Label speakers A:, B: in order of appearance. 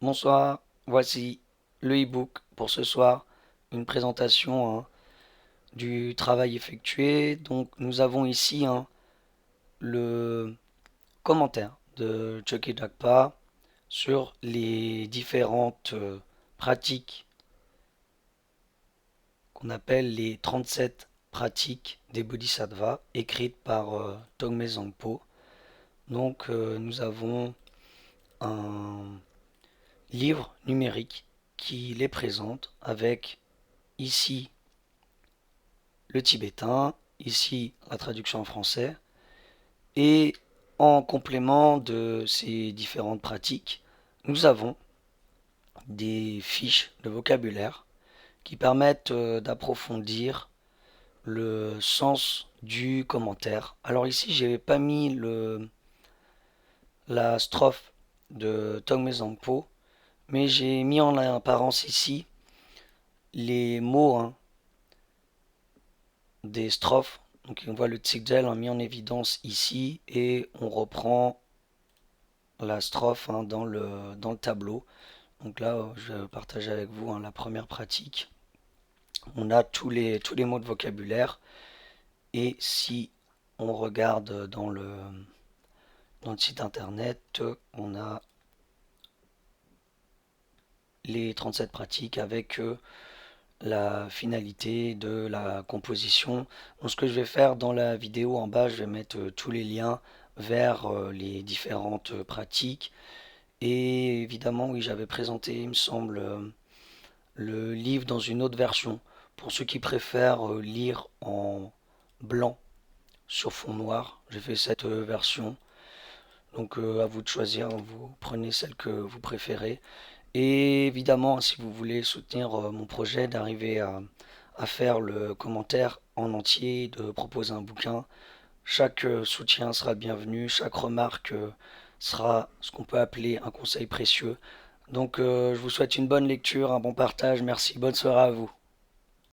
A: Bonsoir, voici le e-book pour ce soir, une présentation du travail effectué. Donc nous avons ici le commentaire de Chucky Jakpa sur les différentes pratiques qu'on appelle les 37 pratiques des Bodhisattvas écrites par Tongme Zangpo. Donc nous avons un livre numérique qui les présente avec ici le tibétain, ici la traduction en français, et en complément de ces différentes pratiques, nous avons des fiches de vocabulaire qui permettent d'approfondir le sens du commentaire. Alors ici, j'ai pas mis la strophe de Tongme Zangpo, mais j'ai mis en apparence ici les mots des strophes. Donc on voit le Tsigdel mis en évidence ici et on reprend la strophe dans le tableau. Donc là, je partage avec vous la première pratique. On a tous les mots de vocabulaire et si on regarde dans le site internet, on a les 37 pratiques avec la finalité de la composition. Donc ce que je vais faire dans la vidéo en bas, je vais mettre tous les liens vers les différentes pratiques. Et évidemment, oui, j'avais présenté, il me semble, le livre dans une autre version. Pour ceux qui préfèrent lire en blanc sur fond noir, j'ai fait cette version. Donc à vous de choisir, vous prenez celle que vous préférez. Et évidemment, si vous voulez soutenir mon projet d'arriver à faire le commentaire en entier, de proposer un bouquin, chaque soutien sera bienvenu, chaque remarque sera ce qu'on peut appeler un conseil précieux. Donc je vous souhaite une bonne lecture, un bon partage, merci, bonne soirée à vous.